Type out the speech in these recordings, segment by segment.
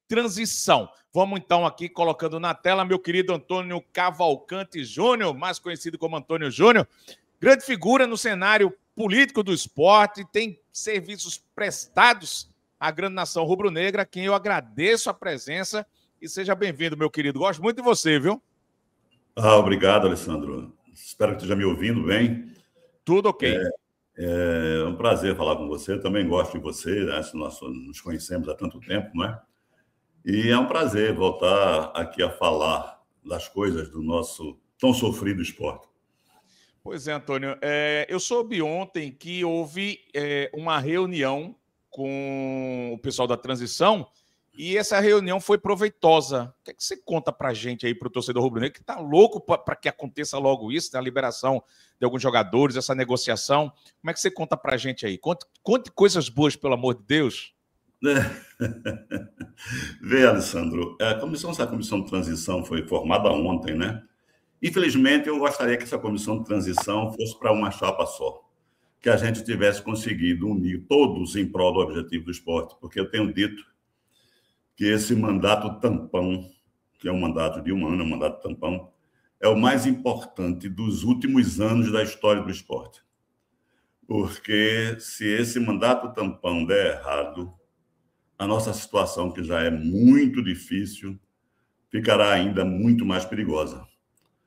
transição. Vamos então aqui colocando na tela meu querido Antônio Cavalcante Júnior, mais conhecido como Antônio Júnior, grande figura no cenário político do esporte, tem serviços prestados à grande nação rubro-negra, a quem eu agradeço a presença e seja bem-vindo, meu querido. Gosto muito de você, viu? Obrigado, Alessandro. Espero que esteja me ouvindo bem. Tudo ok. É um prazer falar com você. Eu também gosto de você, né? Nós nos conhecemos há tanto tempo, não é? E é um prazer voltar aqui a falar das coisas do nosso tão sofrido esporte. Pois é, Antônio. Eu soube ontem que houve uma reunião com o pessoal da transição e essa reunião foi proveitosa. O que é que você conta pra gente aí, pro torcedor rubro-negro, que tá louco para que aconteça logo isso, né? A liberação de alguns jogadores, essa negociação. Como é que você conta pra gente aí? Conte coisas boas, pelo amor de Deus. Vê, Alessandro, a comissão de transição foi formada ontem, né? Infelizmente, eu gostaria que essa comissão de transição fosse para uma chapa só, que a gente tivesse conseguido unir todos em prol do objetivo do esporte, porque eu tenho dito que esse mandato tampão, que é um mandato de 1 ano, um mandato tampão, é o mais importante dos últimos anos da história do esporte. Porque se esse mandato tampão der errado, a nossa situação, que já é muito difícil, ficará ainda muito mais perigosa.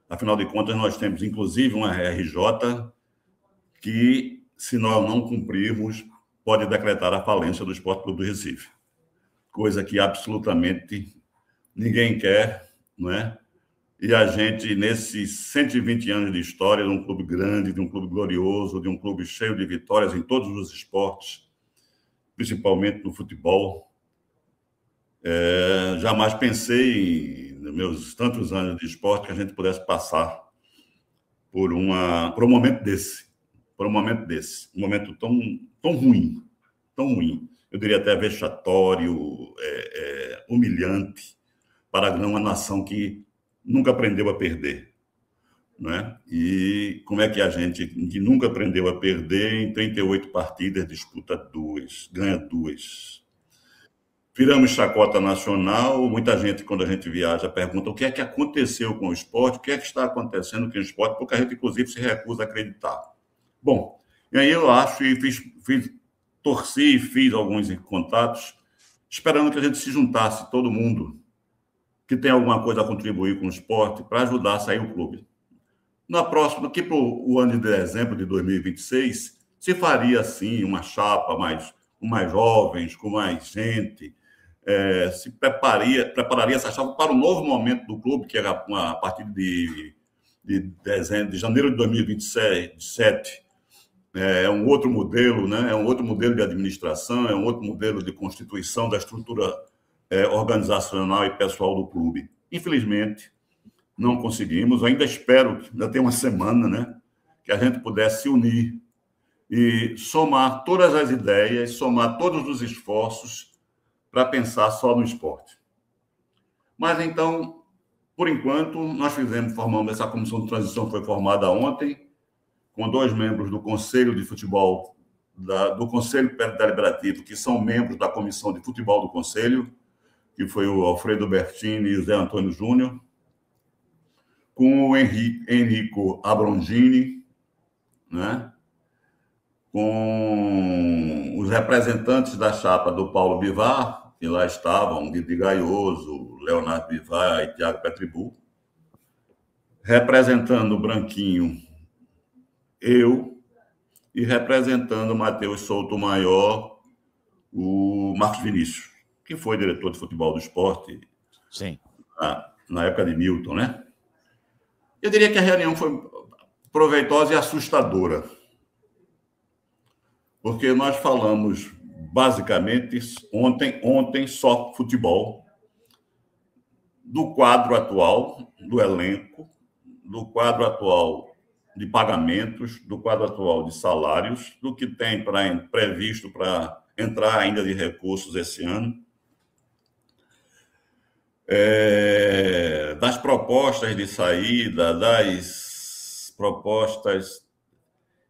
Afinal de contas, nós temos, inclusive, uma RJ que, se nós não cumprirmos, pode decretar a falência do Esporte Clube do Recife. Coisa que absolutamente ninguém quer, não é? E a gente, nesses 120 anos de história de um clube grande, de um clube glorioso, de um clube cheio de vitórias em todos os esportes, principalmente no futebol, jamais pensei, nos meus tantos anos de esporte, que a gente pudesse passar por um momento desse. Um momento tão ruim, eu diria até vexatório, humilhante para uma nação que nunca aprendeu a perder, né? E como é que a gente, que nunca aprendeu a perder, em 38 partidas, disputa 2, ganha 2. Viramos chacota nacional. Muita gente, quando a gente viaja, pergunta o que é que aconteceu com o esporte, o que é que está acontecendo com o esporte, porque a gente, inclusive, se recusa a acreditar. Bom, e aí eu acho, e torci e fiz alguns contatos, esperando que a gente se juntasse, todo mundo que tem alguma coisa a contribuir com o esporte, para ajudar a sair o clube. Na próxima, aqui para o ano de dezembro de 2026, se faria, sim, uma chapa com mais jovens, com mais gente, se prepararia essa chapa para o novo momento do clube, que era a partir de janeiro de 2027. É um outro modelo, né? É um outro modelo de administração, é um outro modelo de constituição da estrutura organizacional e pessoal do clube. Infelizmente, não conseguimos. Ainda espero, ainda tem uma semana, né, que a gente pudesse se unir e somar todas as ideias, somar todos os esforços para pensar só no esporte. Mas, então, por enquanto, nós formamos essa comissão de transição, foi formada ontem, com 2 membros do Conselho de Futebol, do Conselho Deliberativo, que são membros da Comissão de Futebol do Conselho, que foi o Alfredo Bertini e o Zé Antônio Júnior, com o Henrico Abrongini, né? Com os representantes da chapa do Paulo Bivar, que lá estavam, Didi Gaioso, Leonardo Bivar e Tiago Petribu, representando o Branquinho, eu, e representando o Matheus Souto Maior, o Marcos Vinícius, que foi diretor de futebol do esporte. Sim. Na época de Milton, né? Eu diria que a reunião foi proveitosa e assustadora, porque nós falamos basicamente ontem só futebol, do quadro atual do elenco, do quadro atual de pagamentos, do quadro atual de salários, do que tem previsto para entrar ainda de recursos esse ano, das propostas de saída, das propostas.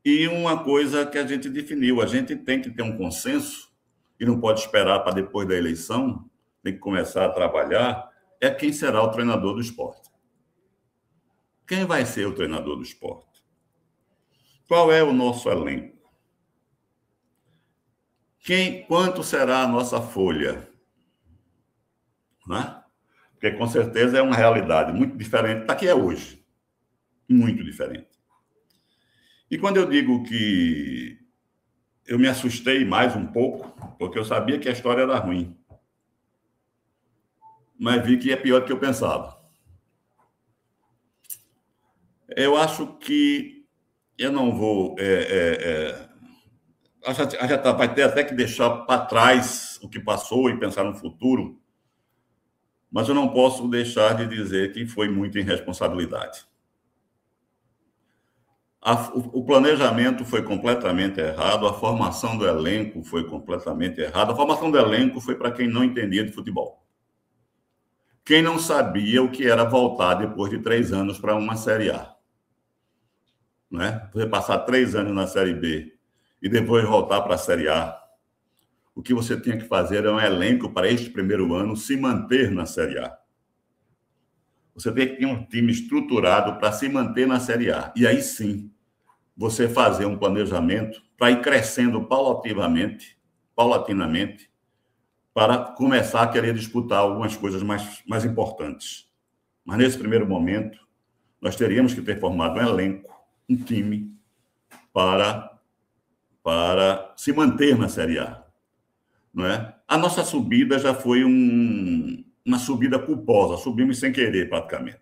E uma coisa que a gente definiu: a gente tem que ter um consenso e não pode esperar para depois da eleição, tem que começar a trabalhar é quem será o treinador do Sport. Quem vai ser o treinador do Sport? Qual é o nosso elenco? Quanto será a nossa folha? Né? Porque, com certeza, é uma realidade muito diferente da que é hoje. Muito diferente. E quando eu digo que eu me assustei mais um pouco, porque eu sabia que a história era ruim, mas vi que é pior do que eu pensava. Eu acho que eu não vou... a gente vai ter até que deixar para trás o que passou e pensar no futuro, mas eu não posso deixar de dizer que foi muita irresponsabilidade. O planejamento foi completamente errado, a formação do elenco foi completamente errada. A formação do elenco foi para quem não entendia de futebol. Quem não sabia o que era voltar depois de 3 anos para uma Série A. Né? Você passar 3 anos na Série B e depois voltar para a Série A. O que você tinha que fazer é um elenco para este primeiro ano se manter na Série A. Você tem que ter um time estruturado para se manter na Série A. E aí sim, você fazer um planejamento para ir crescendo paulatinamente, para começar a querer disputar algumas coisas mais importantes. Mas nesse primeiro momento, nós teríamos que ter formado um elenco, um time, para se manter na Série A. Não é? A nossa subida já foi uma subida culposa, subimos sem querer, praticamente.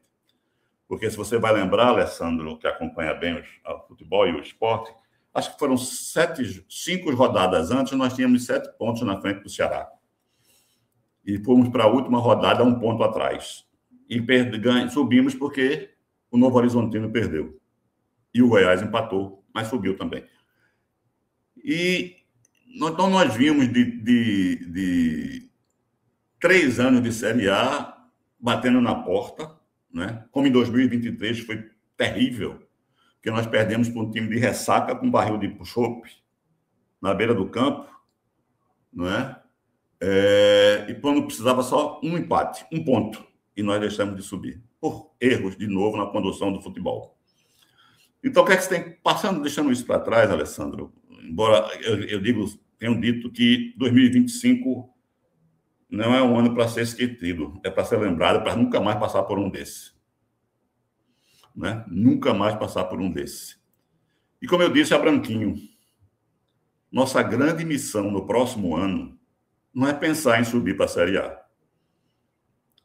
Porque se você vai lembrar, Alessandro, que acompanha bem o futebol e o esporte, acho que foram 5 rodadas antes, nós tínhamos 7 pontos na frente do Ceará. E fomos para a última rodada 1 ponto atrás. E subimos porque o Novo Horizontino perdeu. E o Goiás empatou, mas subiu também. E então nós vimos de 3 anos de Série A batendo na porta, né? Como em 2023 foi terrível, porque nós perdemos para um time de ressaca com barril de chope na beira do campo, não é? E quando precisava só um empate, 1 ponto, e nós deixamos de subir, por erros, de novo, na condução do futebol. Então, o que é que você tem passando, deixando isso para trás, Alessandro? Embora tenham dito que 2025 não é um ano para ser esquecido, é para ser lembrado, para nunca mais passar por um desse. Né? Nunca mais passar por um desse. E como eu disse a Branquinho, nossa grande missão no próximo ano não é pensar em subir para a Série A,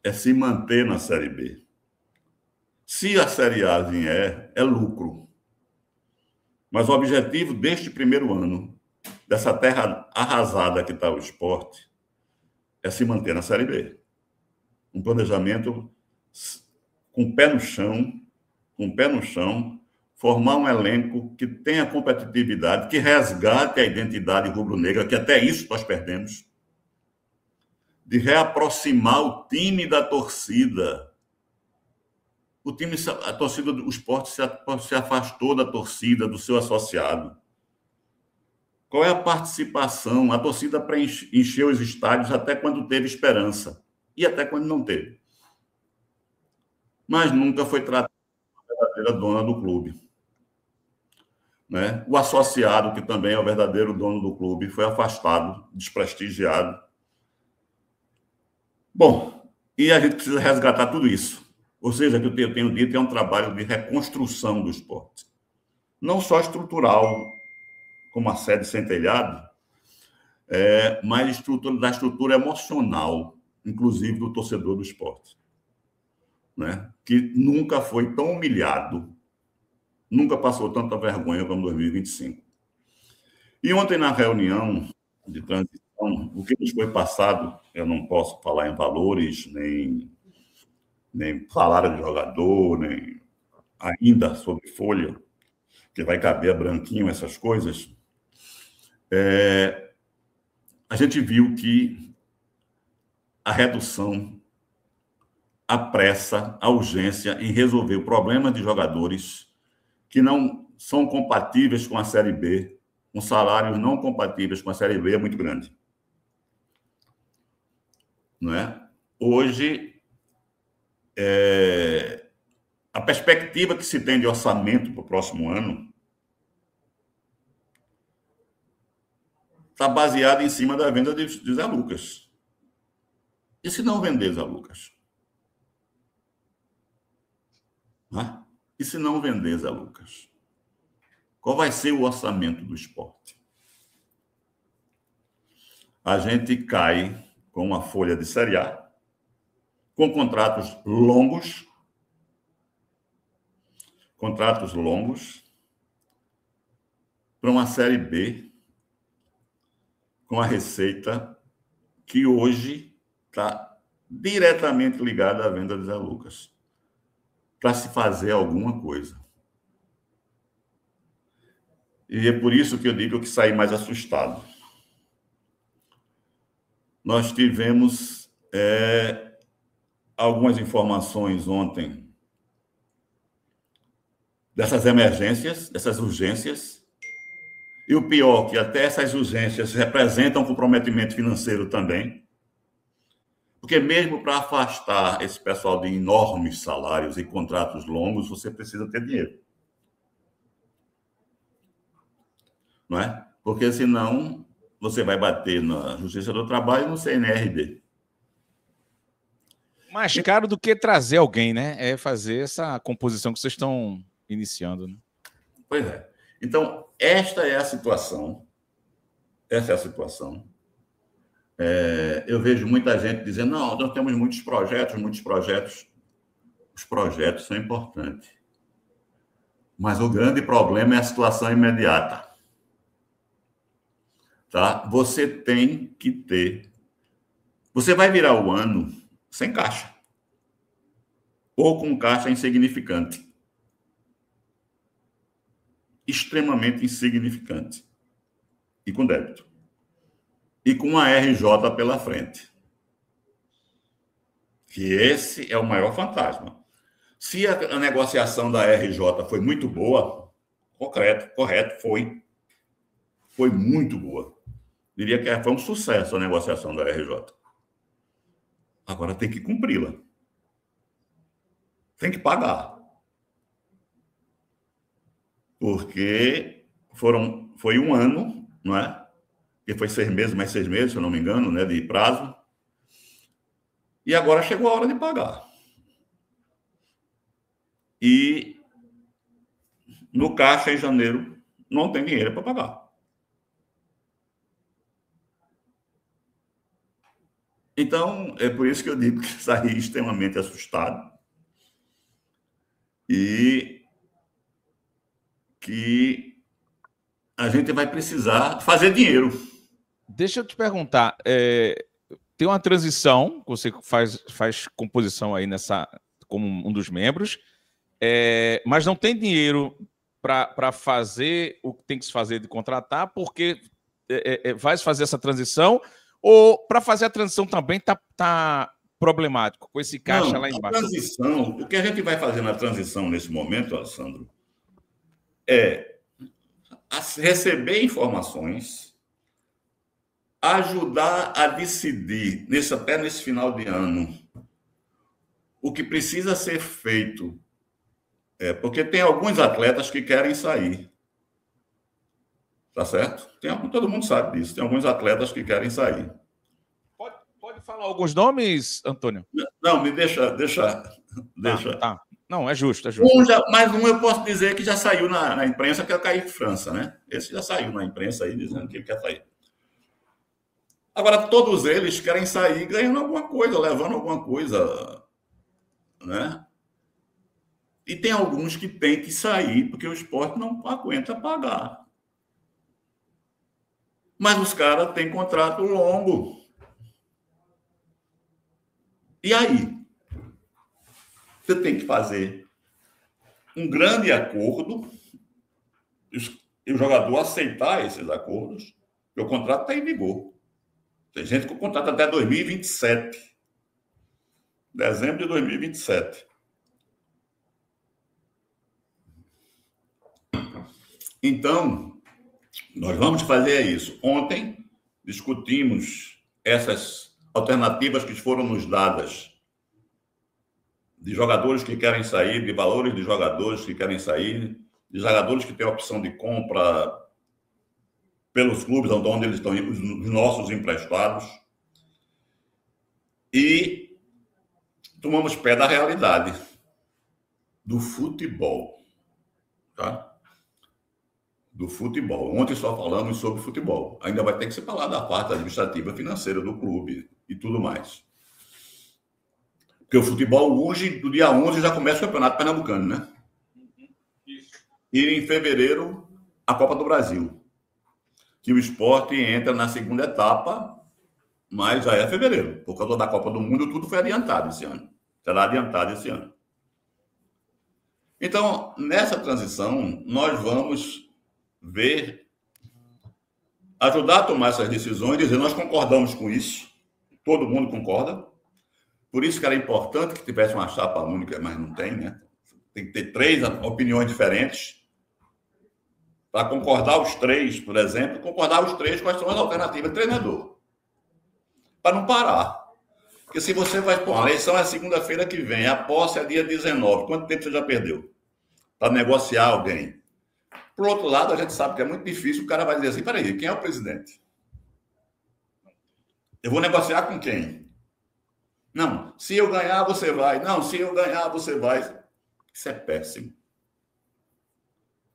é se manter na Série B. Se a Série A vier, é lucro. Mas o objetivo deste primeiro ano, dessa terra arrasada que está o esporte, é se manter na Série B. Um planejamento com o pé no chão, formar um elenco que tenha competitividade, que resgate a identidade rubro-negra, que até isso nós perdemos, de reaproximar o time da torcida. A torcida do esporte se afastou da torcida, do seu associado. Qual é a participação? A torcida encheu os estádios até quando teve esperança e até quando não teve. Mas nunca foi tratada como a verdadeira dona do clube. Né? O associado, que também é o verdadeiro dono do clube, foi afastado, desprestigiado. Bom, e a gente precisa resgatar tudo isso. Ou seja, o que eu tenho dito é um trabalho de reconstrução do esporte. Não só estrutural, como a sede sem telhado, mas da estrutura emocional, inclusive do torcedor do esporte. Né? Que nunca foi tão humilhado, nunca passou tanta vergonha como 2025. E ontem, na reunião de transição, o que nos foi passado, eu não posso falar em valores, nem salário de jogador, nem ainda sobre folha, que vai caber a Branquinho essas coisas, a gente viu que a redução, a pressa, a urgência em resolver o problema de jogadores que não são compatíveis com a Série B, com salários não compatíveis com a Série B, é muito grande. não é? Hoje, a perspectiva que se tem de orçamento para o próximo ano está baseada em cima da venda de Zé Lucas. E se não vender Zé Lucas? E se não vender Zé Lucas? Qual vai ser o orçamento do esporte? A gente cai com uma folha de Série A, com contratos longos, para uma Série B, com a receita que hoje está diretamente ligada à venda de Zé Lucas, para se fazer alguma coisa. E é por isso que eu digo que saí mais assustado. Nós tivemos algumas informações ontem dessas emergências, dessas urgências, e o pior, que até essas urgências representam comprometimento financeiro também, porque mesmo para afastar esse pessoal de enormes salários e contratos longos, você precisa ter dinheiro. Não é? Porque senão você vai bater na Justiça do Trabalho e no CNRD. Mais caro do que trazer alguém, né? É fazer essa composição que vocês estão iniciando, né? Pois é. Então, esta é a situação. Essa é a situação. Eu vejo muita gente dizendo, não, nós temos muitos projetos. Os projetos são importantes. Mas o grande problema é a situação imediata. Tá? Você tem que ter... Você vai virar o ano sem caixa. Ou com caixa insignificante. Extremamente insignificante. E com débito. E com a RJ pela frente. Que esse é o maior fantasma. Se a negociação da RJ foi muito boa, correto, foi muito boa. Diria que foi um sucesso a negociação da RJ. Agora tem que cumpri-la. Tem que pagar. Porque foi um ano, não é? Que foi 6 meses, mais 6 meses, se eu não me engano, né, de prazo. E agora chegou a hora de pagar. E no caixa, em janeiro, não tem dinheiro para pagar. Então, é por isso que eu digo que saí extremamente assustado. E que a gente vai precisar fazer dinheiro. Deixa eu te perguntar, tem uma transição, você faz composição aí como um dos membros, mas não tem dinheiro para fazer o que tem que se fazer de contratar, porque vai se fazer essa transição, ou para fazer a transição também tá problemático, com esse caixa lá embaixo? A transição, o que a gente vai fazer na transição nesse momento, Alessandro, é receber informações, ajudar a decidir, até nesse final de ano, o que precisa ser feito. Porque tem alguns atletas que querem sair. Tá certo? Todo mundo sabe disso. Tem alguns atletas que querem sair. Pode falar alguns nomes, Antônio? Não, me deixa. Tá. Não, é justo. Mais um eu posso dizer que já saiu na imprensa, que é o Kaique França, né? Esse já saiu na imprensa aí, dizendo que ele quer sair. Agora, todos eles querem sair ganhando alguma coisa, levando alguma coisa, né? E tem alguns que têm que sair, porque o esporte não aguenta pagar. Mas os caras têm contrato longo. E aí? Você tem que fazer um grande acordo e o jogador aceitar esses acordos, porque o contrato está em vigor. Tem gente com contrato até 2027. Dezembro de 2027. Então, nós vamos fazer isso. Ontem, discutimos essas alternativas que foram nos dadas, de jogadores que querem sair, de valores de jogadores que querem sair, de jogadores que têm opção de compra pelos clubes onde eles estão, os nossos emprestados. E tomamos pé da realidade do futebol. Tá? Do futebol. Ontem só falamos sobre futebol. Ainda vai ter que se falar da parte administrativa financeira do clube e tudo mais. Porque o futebol hoje, do dia 11, já começa o Campeonato Pernambucano, né? E em fevereiro, a Copa do Brasil. Que o Sport entra na segunda etapa, mas já é fevereiro. Por causa da Copa do Mundo, tudo foi adiantado esse ano. Será adiantado esse ano. Então, nessa transição, nós vamos ver, ajudar a tomar essas decisões, dizer, nós concordamos com isso, todo mundo concorda. Por isso que era importante que tivesse uma chapa única, mas não tem, né? Tem que ter 3 opiniões diferentes. Para concordar os 3, por exemplo, concordar os 3 quais são as alternativas de treinador. Para não parar. Porque se você vai... Bom, a eleição é segunda-feira que vem, a posse é dia 19. Quanto tempo você já perdeu? Para negociar alguém. Por outro lado, a gente sabe que é muito difícil, o cara vai dizer assim, peraí, quem é o presidente? Eu vou negociar com quem? Não, se eu ganhar, você vai. Não, se eu ganhar, você vai. Isso é péssimo.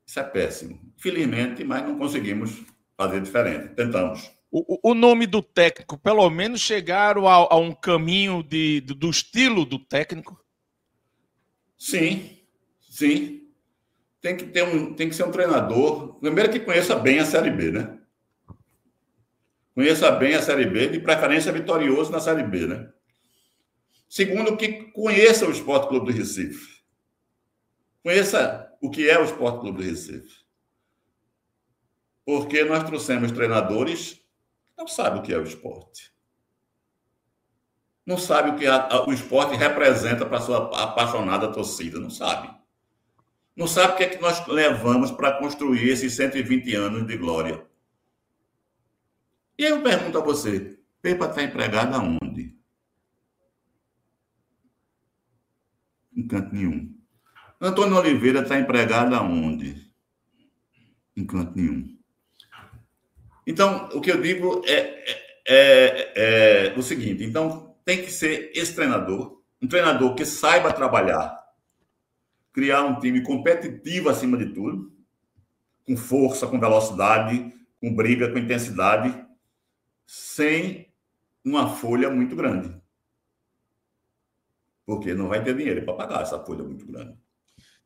Isso é péssimo. Felizmente, mas não conseguimos fazer diferente. Tentamos. O nome do técnico, pelo menos chegaram a um caminho do estilo do técnico? Sim, sim. Tem que ser um treinador, primeiro que conheça bem a Série B, né? Conheça bem a Série B, de preferência vitorioso na Série B, né? Segundo, que conheça o Sport Clube do Recife. Conheça o que é o Sport Clube do Recife. Porque nós trouxemos treinadores que não sabem o que é o esporte. Não sabem o que o esporte representa para a sua apaixonada torcida. Não sabe. Não sabe o que é que nós levamos para construir esses 120 anos de glória. E aí eu pergunto a você, Pepa está empregado aonde? Em canto nenhum. Antônio Oliveira está empregado aonde? Em canto nenhum. Então, o que eu digo é o seguinte, então tem que ser esse treinador, um treinador que saiba trabalhar, criar um time competitivo acima de tudo, com força, com velocidade, com briga, com intensidade, sem uma folha muito grande. Porque não vai ter dinheiro para pagar essa folha muito grande.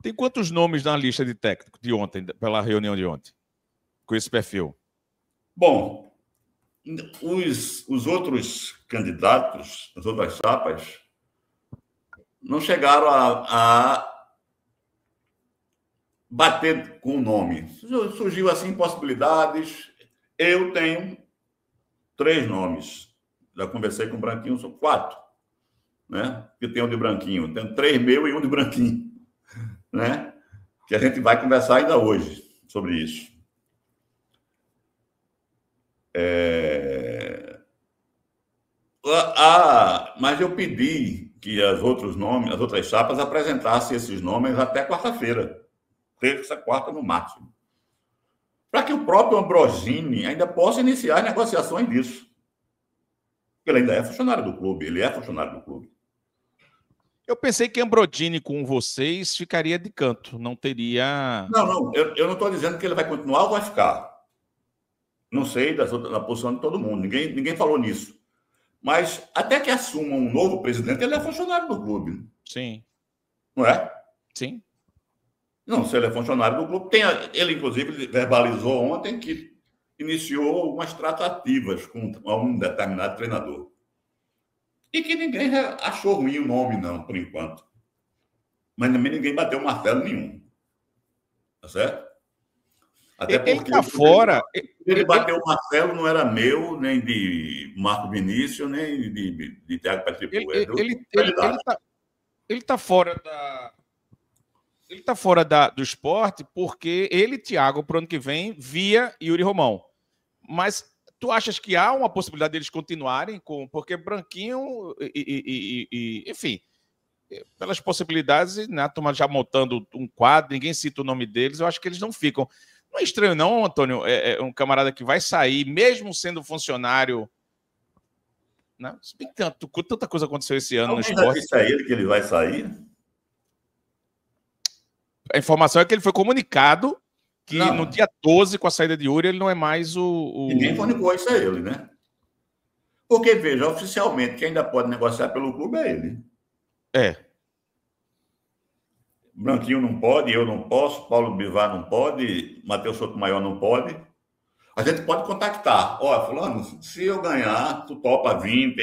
Tem quantos nomes na lista de técnico de ontem, pela reunião de ontem, com esse perfil? Bom, os outros candidatos, as outras chapas, não chegaram a bater com o nome. Surgiu assim possibilidades. Eu tenho 3 nomes. Já conversei com o Branquinho, são 4. Né? Que tem um de Branquinho. Tem 3 meu e um de Branquinho. Né? Que a gente vai conversar ainda hoje sobre isso. Mas eu pedi que as outras chapas apresentassem esses nomes até quarta-feira. Terça, quarta no máximo. Para que o próprio Ambrosini ainda possa iniciar as negociações disso. Ele ainda é funcionário do clube. Ele é funcionário do clube. Eu pensei que Ambrosini com vocês ficaria de canto. Não teria... Não. Eu não estou dizendo que ele vai continuar ou vai ficar. Não sei da posição de todo mundo. Ninguém falou nisso. Mas até que assuma um novo presidente, ele é funcionário do clube. Sim. Não é? Sim. Não, se ele é funcionário do clube, ele inclusive verbalizou ontem que iniciou umas tratativas com um determinado treinador. E que ninguém achou ruim o nome, não, por enquanto. Mas também ninguém bateu martelo nenhum. Tá certo? Até porque ele tá fora. Ele bateu o martelo, não era meu, nem de Marco Vinícius, nem de Thiago Patrick. Ele tá fora da... Ele está fora do esporte porque ele, Thiago, para o ano que vem, via Yuri Romão. Mas Tu achas que há uma possibilidade deles continuarem com... Porque Branquinho enfim, pelas possibilidades, né, a turma já montando um quadro, ninguém cita o nome deles, eu acho que eles não ficam. Não é estranho não, Antônio, é um camarada que vai sair, mesmo sendo funcionário... Né? Se bem que tanta coisa aconteceu esse ano no esporte. Já disse a ele que ele vai sair? A informação é que ele foi comunicado que no dia 12, com a saída de Yuri, ele não é mais Ninguém comunicou isso a ele, né? Porque, veja, oficialmente, quem ainda pode negociar pelo clube é ele. Branquinho não pode, eu não posso, Paulo Bivar não pode, Matheus Sotomayor não pode. A gente pode contactar. Ó, fulano, se eu ganhar, tu topa vir,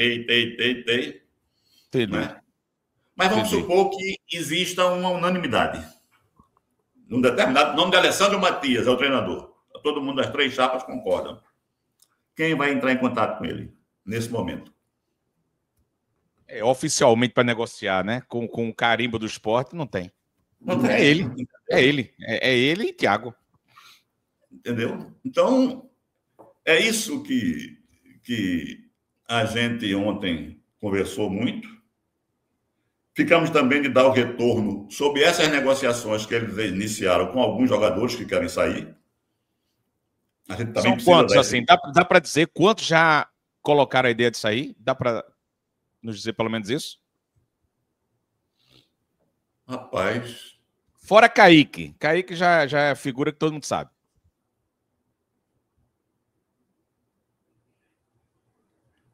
né? Mas vamos supor que exista uma unanimidade. Num determinado nome de Alessandro Matias, é o treinador. Todo mundo das 3 chapas concordam. Quem vai entrar em contato com ele nesse momento? Oficialmente para negociar, né? Com o carimbo do esporte, não tem. Não tem. É ele e Thiago. Entendeu? Então, é isso que a gente ontem conversou muito. Ficamos também de dar o retorno sobre essas negociações que eles iniciaram com alguns jogadores que querem sair. A gente também São quantos, assim? Dá para dizer quantos já colocaram a ideia de sair? Dá para nos dizer pelo menos isso? Rapaz... Fora Kaique. Kaique já é a figura que todo mundo sabe.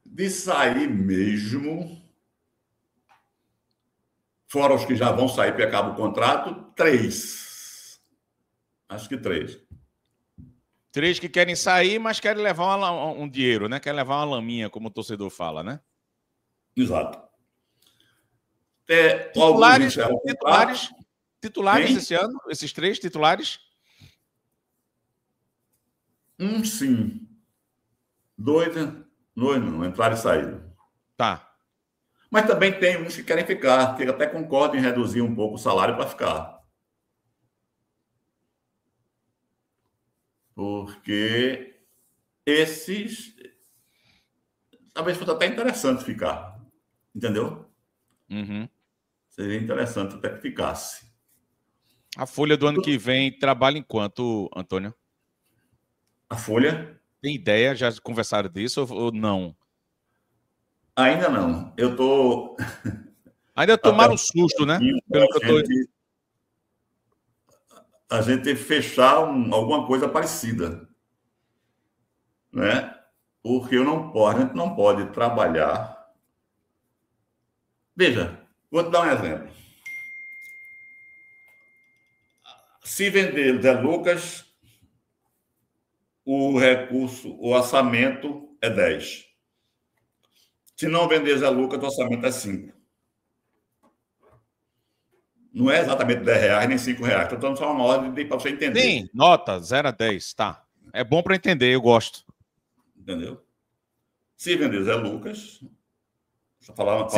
De sair mesmo, fora os que já vão sair porque acaba o contrato, 3. Acho que 3. 3 que querem sair, mas querem levar um dinheiro, né? Querem levar uma laminha, como o torcedor fala, né? Exato. Titulares esse ano? Esses 3 titulares? Sim. 2 não, entraram e saíram. Tá. Mas também tem uns que querem ficar, que até concordam em reduzir um pouco o salário para ficar. Porque esses... Talvez fosse até interessante ficar. Entendeu? Uhum. Seria interessante até que ficasse. A folha do ano que vem trabalha em quanto, Antônio? A folha? Tem ideia? Já conversaram disso ou não? Ainda não. Eu tô... Ainda tomaram um susto, né? Pelo que eu tô... A gente fechar alguma coisa parecida, né? Porque a gente não pode trabalhar. Veja, vou te dar um exemplo. Se vender Zé Lucas, o orçamento é 10. Se não vender Zé Lucas, o orçamento é 5. Não é exatamente R$10 nem R$5. Estou dando só uma ordem para você entender. Sim, nota 0 a 10, tá. É bom para entender, eu gosto. Entendeu? Se vender Zé Lucas... Se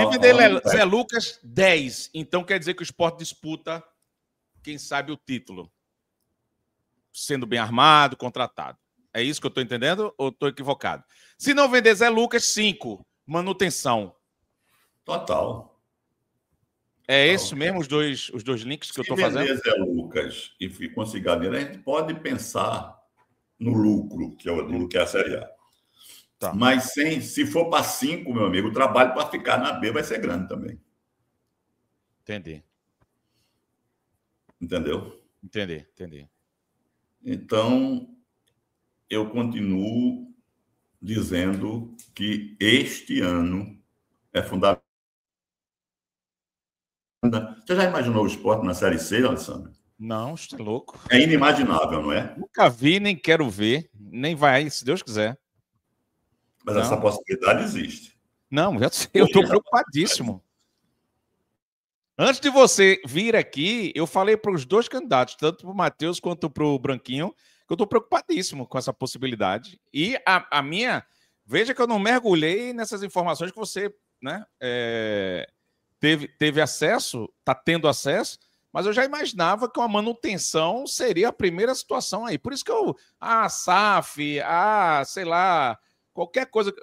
vender Zé Lucas, 10. Então quer dizer que o Sport disputa, quem sabe, o título. Sendo bem armado, contratado. É isso que eu estou entendendo ou estou equivocado? Se não vender Zé Lucas, 5. Manutenção. Total. É isso mesmo, os dois links que eu estou fazendo? Se vender Zé Lucas e conseguir dinheiro, a gente pode pensar no lucro, que é a Série A. Tá. Mas se for para 5, meu amigo, o trabalho para ficar na B vai ser grande também. Entendi. Entendeu? Entendi. Então, eu continuo dizendo que este ano é fundamental. Você já imaginou o Sport na Série C, Alessandro? Não, você é louco. É inimaginável, não é? Nunca vi, nem quero ver, nem vai, se Deus quiser. Mas essa possibilidade existe. Não, já sei, eu estou preocupadíssimo. Antes de você vir aqui, eu falei para os 2 candidatos, tanto para o Matheus quanto para o Branquinho, que eu estou preocupadíssimo com essa possibilidade. E a minha... Veja que eu não mergulhei nessas informações que você, né, teve acesso, está tendo acesso, mas eu já imaginava que uma manutenção seria a primeira situação aí. Por isso que SAF, sei lá, Qualquer coisa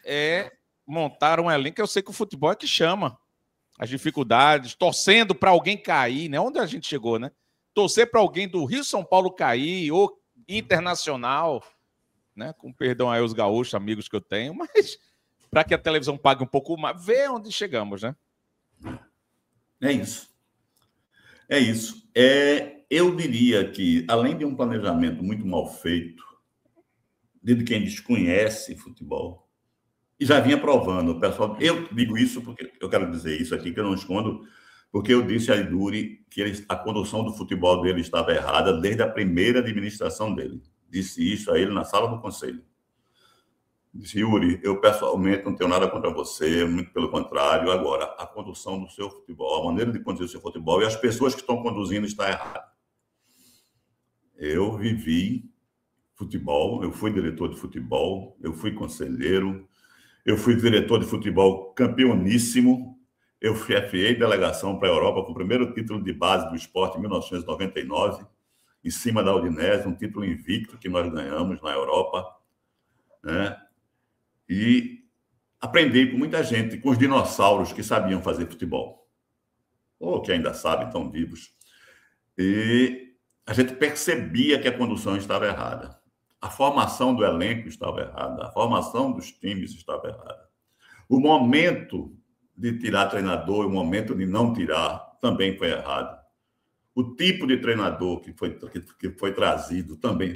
é montar um elenco. Eu sei que o futebol é que chama as dificuldades, torcendo para alguém cair, né? Onde a gente chegou, né? Torcer para alguém do Rio São Paulo cair, ou Internacional, né? Com perdão aí os gaúchos, amigos que eu tenho, mas para que a televisão pague um pouco mais, vê onde chegamos, né? É isso. É isso. Eu diria que, além de um planejamento muito mal feito, de quem desconhece futebol, e já vinha provando, o pessoal. Eu digo isso porque eu quero dizer isso aqui, que eu não escondo, porque eu disse a Iduri que a condução do futebol dele estava errada desde a primeira administração dele. Disse isso a ele na sala do conselho. Disse, Yuri, eu pessoalmente não tenho nada contra você, muito pelo contrário. Agora, a condução do seu futebol, a maneira de conduzir o seu futebol e as pessoas que estão conduzindo está errada. Eu vivi futebol, eu fui diretor de futebol, eu fui conselheiro, eu fui diretor de futebol campeoníssimo, eu fui FA delegação para a Europa com o primeiro título de base do esporte em 1999, em cima da Udinese, um título invicto que nós ganhamos na Europa, né? E aprendi com muita gente, com os dinossauros que sabiam fazer futebol, ou que ainda sabem, estão vivos. E a gente percebia que a condução estava errada. A formação do elenco estava errada, a formação dos times estava errada. O momento de tirar treinador e o momento de não tirar também foi errado. O tipo de treinador que foi trazido também.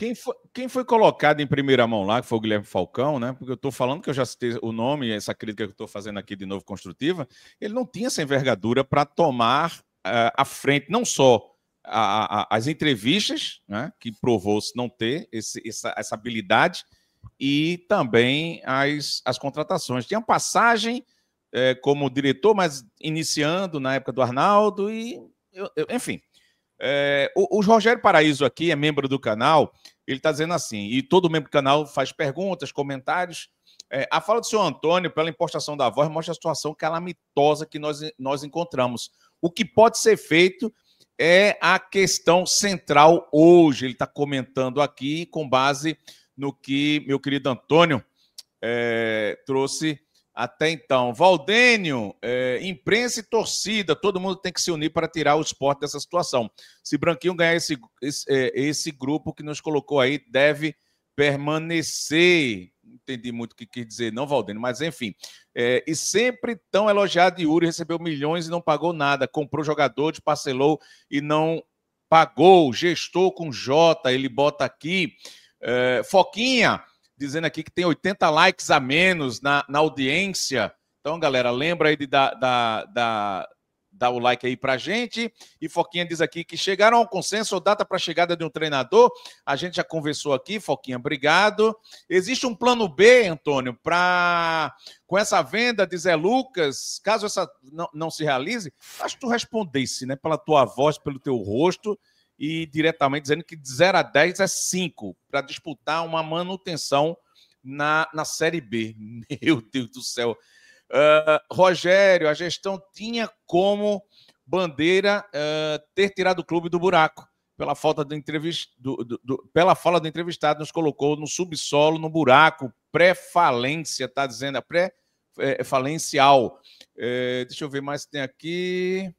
Quem foi colocado em primeira mão lá, que foi o Guilherme Falcão, né? Porque eu estou falando que eu já citei o nome, essa crítica que eu estou fazendo aqui de novo construtiva, ele não tinha essa envergadura para tomar à frente, não só as entrevistas, né? Que provou-se não ter essa habilidade, e também as contratações. Tinha passagem como diretor, mas iniciando na época do Arnaldo, e enfim. O Rogério Paraíso aqui é membro do canal, ele está dizendo assim, e todo membro do canal faz perguntas, comentários. A fala do senhor Antônio, pela impostação da voz, mostra a situação calamitosa que nós encontramos. O que pode ser feito é a questão central hoje. Ele está comentando aqui com base no que meu querido Antônio trouxe até então. Valdênio, imprensa e torcida, todo mundo tem que se unir para tirar o esporte dessa situação. Se Branquinho ganhar esse grupo que nos colocou aí, deve permanecer. Não entendi muito o que quis dizer, não, Valdênio, mas enfim. E sempre tão elogiado, Yuri recebeu milhões e não pagou nada. Comprou jogadores, parcelou e não pagou. Gestor com J, ele bota aqui. Foquinha, dizendo aqui que tem 80 likes a menos na audiência. Então, galera, lembra aí de dar o like aí pra gente. E Foquinha diz aqui que chegaram ao consenso ou data para a chegada de um treinador. A gente já conversou aqui, Foquinha, obrigado. Existe um plano B, Antônio, com essa venda de Zé Lucas, caso essa não se realize? Acho que tu respondesse, né, pela tua voz, pelo teu rosto, e diretamente dizendo que de 0 a 10 é 5 para disputar uma manutenção na Série B. Meu Deus do céu. Rogério, a gestão tinha como bandeira ter tirado o clube do buraco. Pela falta de pela fala do entrevistado, nos colocou no subsolo, no buraco, pré-falência, está dizendo, pré-falencial. Deixa eu ver mais se tem aqui.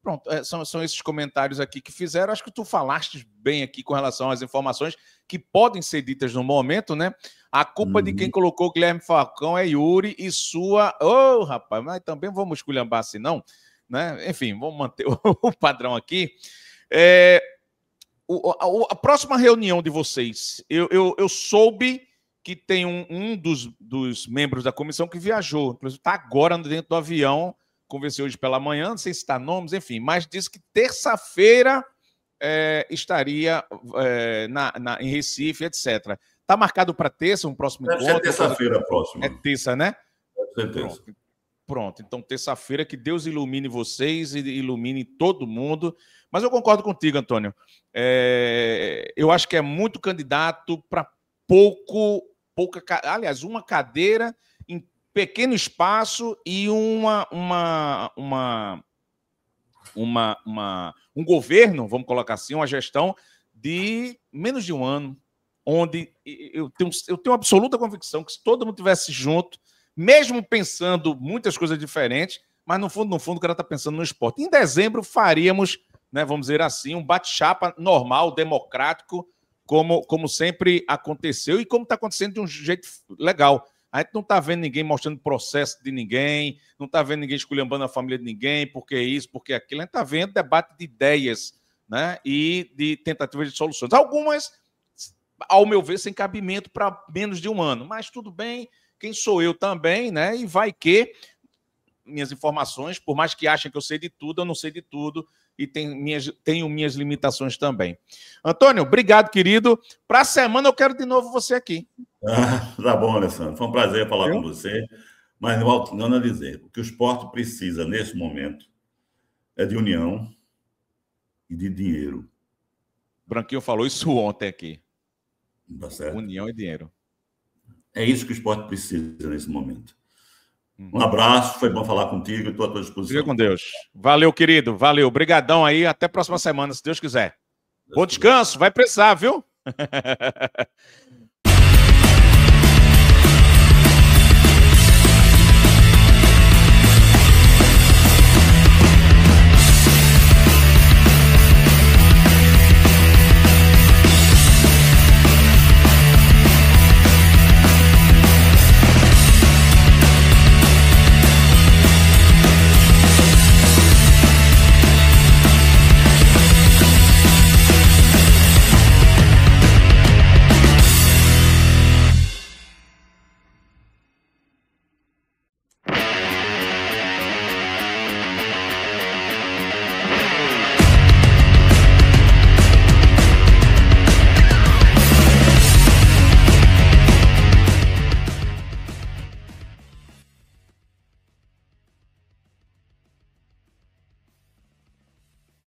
Pronto, são esses comentários aqui que fizeram. Acho que tu falaste bem aqui com relação às informações que podem ser ditas no momento, né? A culpa de quem colocou o Guilherme Falcão é Yuri e sua... Ô, rapaz, mas também vamos esculhambar assim, não? Né? Enfim, vamos manter o padrão aqui. A próxima reunião de vocês, eu soube que tem um dos membros da comissão que viajou, inclusive está agora dentro do avião. Conversei hoje pela manhã, não sei se está nomes, enfim, mas disse que terça-feira estaria em Recife, etc. Está marcado para terça, um próximo encontro? Deve ser terça-feira próxima. É terça, né? Deve ser terça. Pronto. Então, terça-feira, que Deus ilumine vocês e ilumine todo mundo. Mas eu concordo contigo, Antônio. Eu acho que é muito candidato para pouca... Aliás, uma cadeira em pequeno espaço e um governo, vamos colocar assim, uma gestão de menos de um ano. onde eu tenho absoluta convicção que se todo mundo tivesse junto, mesmo pensando muitas coisas diferentes, mas no fundo, o cara está pensando no esporte. Em dezembro faríamos, né, vamos dizer assim, um bate-chapa normal, democrático, como sempre aconteceu e como está acontecendo de um jeito legal. A gente não está vendo ninguém mostrando processo de ninguém, não está vendo ninguém esculhambando a família de ninguém, porque isso, porque aquilo. A gente está vendo debate de ideias, né, e de tentativas de soluções. Algumas, ao meu ver, sem cabimento para menos de um ano. Mas tudo bem, quem sou eu também, né? E vai que minhas informações, por mais que achem que eu sei de tudo, eu não sei de tudo e tenho minhas limitações também. Antônio, obrigado, querido. Para a semana eu quero de novo você aqui. Tá bom, Alessandro. Foi um prazer falar com você. Mas não analisei. O que o esporte precisa nesse momento é de união e de dinheiro. Branquinho falou isso ontem aqui. Tá certo? União e dinheiro. É isso que o esporte precisa nesse momento. Um abraço, foi bom falar contigo, estou à tua disposição. Fica com Deus. Valeu, querido. Valeu. Obrigadão aí. Até a próxima semana, se Deus quiser. Bom descanso. Vai precisar, viu?